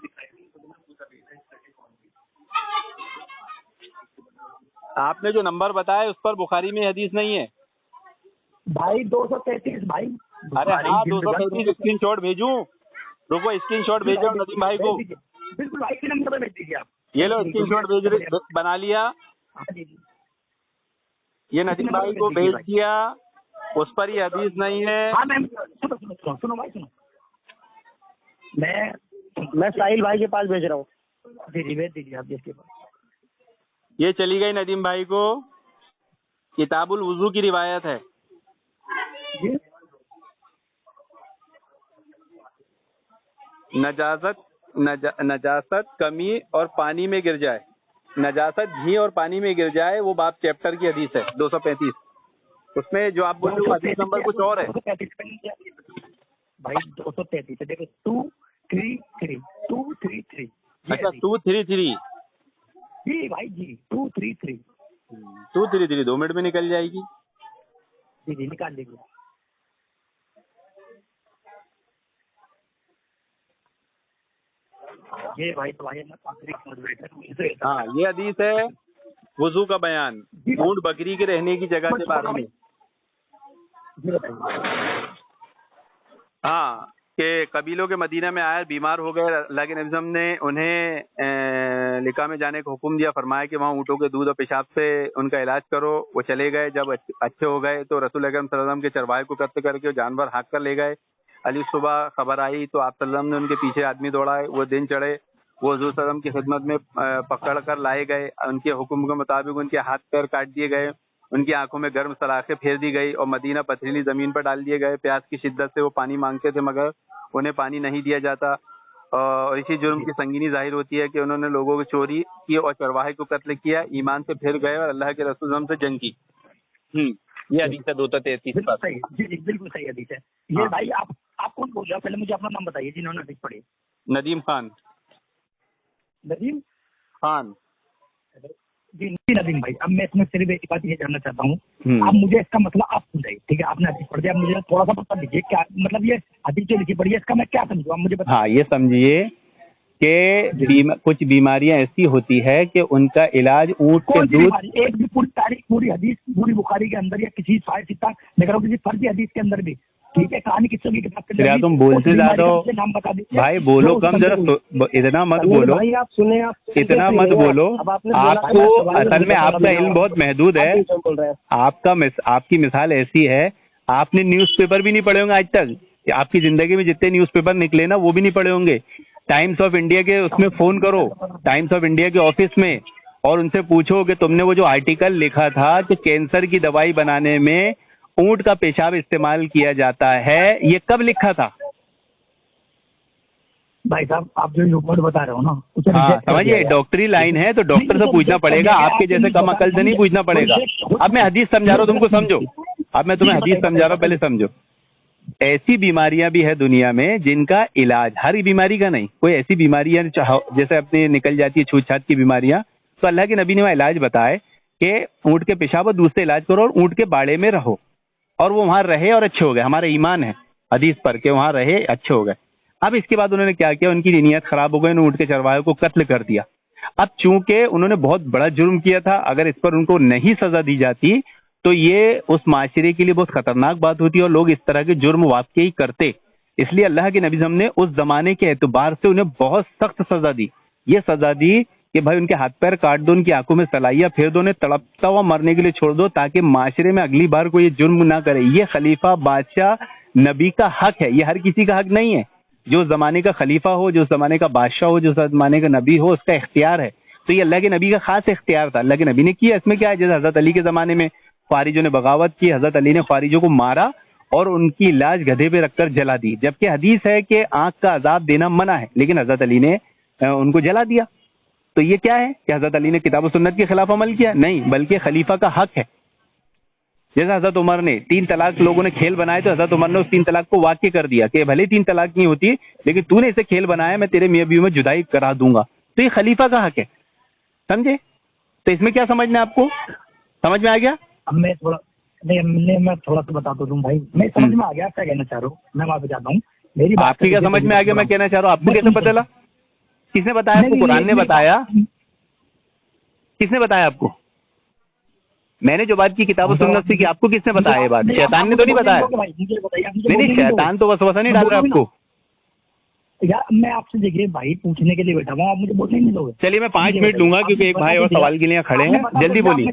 आपने जो नंबर बताया उस पर बुखारी में हदीस नहीं है भाई। 233 भाई। अरे हाँ, 233 स्क्रीनशॉट भेजूं? रुको, स्क्रीनशॉट भेजो नदीम भाई को। बिल्कुल भाई, के नंबर पे भेज दीजिए आप। ये लो स्क्रीनशॉट भेज, बना लिया। ये नदीम भाई को भेज दिया, उस पर ये हदीस नहीं है। हाँ मैम, सुनो भाई, सुनो। मैं साहिल भाई के पास भेज रहा हूँ। जी भेज दीजिए आप जिसके पास। ये चली गई नदीम भाई को। किताबुल वुजू की रिवायत है। नजासत कमी और पानी में गिर जाए, नजासत घी और पानी में गिर जाए, वो बाप चैप्टर की हदीस है 235। उसमें जो आप बोल रहे हो हदीस नंबर कुछ और है भाई। 233 देखो, 233 233। अच्छा 233 जी भाई जी, 233 233 2 मिनट में निकल जाएगी। जी जी, निकाल लीजिए। ये भाई तो भाई हाँ, ये हदीस है वुजू का बयान, ऊंट बकरी के रहने की जगह के बारे में। हाँ, कि कबीलों के मदीना में आए, बीमार हो गए, अल्लाह के नबी सल्लल्लाहु अलैहि वसल्लम ने उन्हें लिका में जाने का हुक्म दिया, फरमाया कि वहाँ ऊँटों के दूध और पेशाब से उनका इलाज करो। वो चले गए, जब अच्छे हो गए तो रसूल अकरम सल्लल्लाहु अलैहि वसल्लम के चरवाहे को कत्ल करके जानवर हाँक कर ले गए। अली सुबह खबर आई तो आप सल्लल्लाहु अलैहि वसल्लम ने उनके पीछे आदमी दौड़ाए, वो दिन चढ़े, वो हुजूर सल्लल्लाहु अलैहि वसल्लम की खिदमत में पकड़ कर लाए गए। उनके हुक्म के मुताबिक उनके हाथ पैर काट दिए गए, उनकी आंखों में गर्म सलाखें फेर दी गई और मदीना पथरीली जमीन पर डाल दिए गए। प्यास की शिद्दत से वो पानी मांगते थे मगर उन्हें पानी नहीं दिया जाता। और इसी जुर्म की संगीनी जाहिर होती है कि उन्होंने लोगों की चोरी की और चरवाहे को कत्ल किया, ईमान से फिर गए और अल्लाह के रसूल से जंग की। ये हदीस है 233। सही, जी जी बिल्कुल सही हदीस है ये। हाँ। भाई आप कौन बोल रहे हो? पहले मुझे अपना नाम बताइए जिन्होंने हदीस पढ़ी। नदीम खान। नदीम खान जी नदीम भाई, अब मैं इसमें सिर्फ एक बात ये जानना चाहता हूँ, आप मुझे इसका मतलब आप समझाइए, ठीक है? आपने हदीस पढ़ दिया, मुझे थोड़ा सा बता दीजिए क्या मतलब ये हदीस जो लिखी पड़ी है इसका मैं क्या समझूँ, आप मुझे बताइए। हाँ, ये समझिए कि कुछ बीमारियां ऐसी होती है कि उनका इलाज ऊँट के दूध, एक भी पूरी तारीख, पूरी हदीस, पूरी बुखारी के अंदर या किसी किसी फर्जी हदीस के अंदर भी, ठीक है? कहानी किस्सों की किताब के अंदर तुम बोलते ज्यादा हो नाम बता दीजिए भाई, बोलो कम जरा, इतना मत बोलो, इतना मत बोलो। आपको असल में आपका इल्म बहुत महदूद है। आपकी मिसाल ऐसी है, आपने न्यूज़पेपर भी नहीं पढ़े होंगे आज तक। आपकी जिंदगी में जितने न्यूज़पेपर निकले ना वो भी नहीं पढ़े होंगे। टाइम्स ऑफ इंडिया के उसमें फोन करो, टाइम्स ऑफ इंडिया के ऑफिस में, और उनसे पूछो कि तुमने वो जो आर्टिकल लिखा था कि कैंसर की दवाई बनाने में ऊंट का पेशाब इस्तेमाल किया जाता है, ये कब लिखा था? भाई साहब आप जो वर्ड बता रहे हो ना, हाँ, समझिए, डॉक्टरी लाइन है तो डॉक्टर से पूछना पड़ेगा, आपके जैसे कम अकल से नहीं पूछना पड़ेगा। अब मैं हदीस समझा रहा हूँ, तुमको समझो। अब मैं तुम्हें हदीस समझा रहा हूँ, पहले समझो। ऐसी बीमारियां भी है दुनिया में जिनका इलाज, हर बीमारी का नहीं, कोई ऐसी बीमारियां जैसे अपने निकल जाती है छूत छात की बीमारियां, तो अल्लाह के नबी ने वह इलाज बताए कि ऊँट के पेशाब और दूध से इलाज करो और ऊँट के बाड़े में रहो, और वो वहां रहे और अच्छे हो गए। हमारा ईमान है हदीस पर के वहां रहे, अच्छे हो गए। अब इसके बाद उन्होंने क्या किया, उनकी नीयत खराब हो गई, उन्होंने ऊँट के चरवाहे को कत्ल कर दिया। अब चूंकि उन्होंने बहुत बड़ा जुर्म किया था, अगर इस पर उनको नहीं सजा दी जाती तो ये उस माशरे के लिए बहुत खतरनाक बात होती है और लोग इस तरह के जुर्म वाकई करते। इसलिए अल्लाह के नबी ने उस जमाने के एतबार से उन्हें बहुत सख्त सजा दी। ये सजा दी कि भाई उनके हाथ पैर काट दो, उनकी आंखों में सलाइयां फेर दो, उन्हें तड़पता हुआ मरने के लिए छोड़ दो, ताकि माशरे में अगली बार कोई ये जुर्म ना करे। ये खलीफा, बादशाह, नबी का हक है, ये हर किसी का हक नहीं है। जो जमाने का खलीफा हो, जो जमाने का बादशाह हो, जो जमाने का नबी हो, उसका इख्तियार है। तो ये अल्लाह के नबी का खास इख्तियार था, अल्लाह के नबी ने किया। इसमें क्या है, जैसे हजरत अली के जमाने में ख्वारिजों ने बगावत की, हजरत अली ने ख्वारिजों को मारा और उनकी लाश गधे पे रखकर जला दी, जबकि हदीस है कि आंख का अजाब देना मना है, लेकिन हजरत अली ने उनको जला दिया। तो ये क्या है कि हजरत अली ने किताब और सुन्नत के खिलाफ अमल किया? नहीं, बल्कि खलीफा का हक है। जैसे हजरत उमर ने 3 तलाक लोगों ने खेल बनाए, तो हजरत उमर ने उस 3 तलाक को वाक़ई कर दिया कि भले 3 तलाक नहीं होती, लेकिन तूने इसे खेल बनाया, मैं तेरे मियां बीवी में जुदाई करा दूंगा। तो ये खलीफा का हक है, समझे? तो इसमें क्या समझना है आपको, समझ में आ गया? अब मैं थोड़ा मैं थोड़ा सा बता दूं भाई, मैं समझ में आ गया क्या कहना चाह रहा हूँ, मैं माफी चाहता हूँ। मेरी बात आपकी क्या समझ में आ गया मैं कहना चाह रहा हूँ? आपको कैसे पता चला? किसने बताया आपको? कुरान ने बताया? किसने बताया आपको? मैंने जो बात की किताब और सुन्नत से की, आपको किसने बताया ये बात? शैतान ने तो नहीं बताया? नहीं, शैतान तो वसवसा नहीं डाल रहा आपको। यार मैं आपसे देखिए भाई पूछने के लिए बैठा हूँ, आप मुझे बोलने नहीं दोगे? चलिए मैं 5 मिनट लूंगा क्योंकि एक भाई और सवाल के लिए खड़े हैं, जल्दी बोलिए।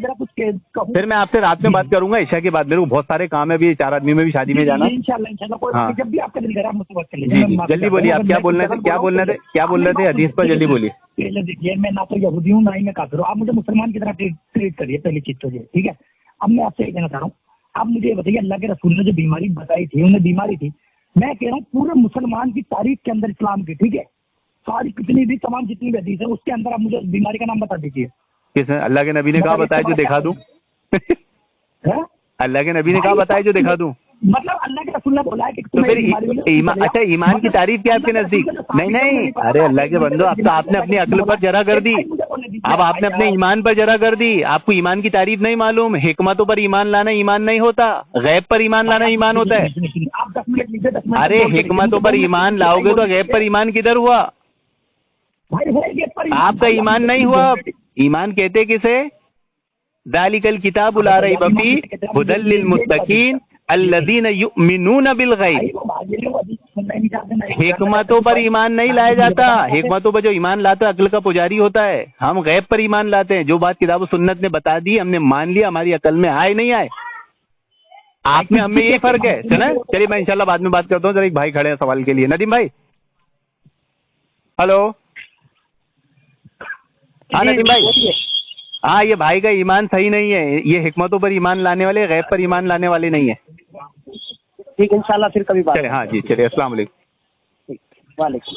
फिर मैं आपसे रात में बात करूंगा ईशा के बाद, मेरे को बहुत सारे काम है, अभी 4 आदमी में भी शादी में जाना। इंशाल्लाह जब भी आपका दिल करे आप मुझसे बात कर लीजिए। जी जल्दी बोलिए, आप क्या बोलने थे, क्या बोल रहे थे हदीस पर, जल्दी बोलिए। पहले देखिए, मैं ना तो यहूदी हूँ ना ही मैं काफिर हूँ, आप मुझे मुसलमान की तरह ट्रीट करिए, पहली चीज तो ये, ठीक है? अब मैं आपसे ये कहना चाह रहा हूँ, आप मुझे ये बताइए, अल्लाह के रसूल ने जो बीमारी बताई थी, उन्हें बीमारी थी, मैं कह रहा हूँ पूरे मुसलमान की तारीख के अंदर, इस्लाम की, ठीक है, सारी कितनी भी तमाम जितनी भी हदीस है उसके अंदर आप मुझे बीमारी का नाम बता दीजिए। किसने? अल्लाह के नबी ने कहा बताया जो दिखा दूं? अल्लाह के नबी ने कहा बताया जो दिखा दूं? मतलब अल्लाह के रसूल ने बोला है कि तो फिर अच्छा ईमान की तारीफ क्या आपके नजदीक? नहीं, अरे अल्लाह के बंदो, अब तो आपने अपनी अक्ल पर जरा कर दी, अब आपने अपने ईमान पर जरा कर दी। आपको ईमान की तारीफ नहीं मालूम? हिकमतों पर ईमान लाना ईमान नहीं होता, गैब पर ईमान लाना ईमान होता है। अरे हिकमतों पर ईमान लाओगे तो गैब पर ईमान किधर हुआ? आपका ईमान नहीं हुआ। ईमान कहते किसे? ज़ालिकल किताबु ला रैब फीह हुदल लिल मुत्तकीन अल्लज़ीना युमिनूना बिल गैब। हिकमतों पर ईमान नहीं लाया जाता। हिकमतों पर जो ईमान लाता है अक्ल का पुजारी होता है। हम गैब पर ईमान लाते हैं। जो बात किताब सुन्नत ने बता दी हमने मान लिया, हमारी अकल में आए नहीं आए। आप में हम में यही फर्क है। चलिए मैं इंशाल्लाह बाद में बात करता हूँ। जरा एक भाई खड़े हैं सवाल के लिए। नदीम भाई, हेलो। हाँ नदीम भाई, हाँ ये भाई का ईमान सही नहीं है। ये हिकमतों पर ईमान लाने वाले, गैब पर ईमान लाने वाले नहीं है। ठीक, इंशाल्लाह फिर कभी बात। हाँ जी, चलिए अस्सलाम वालेकुम। वालेकुम।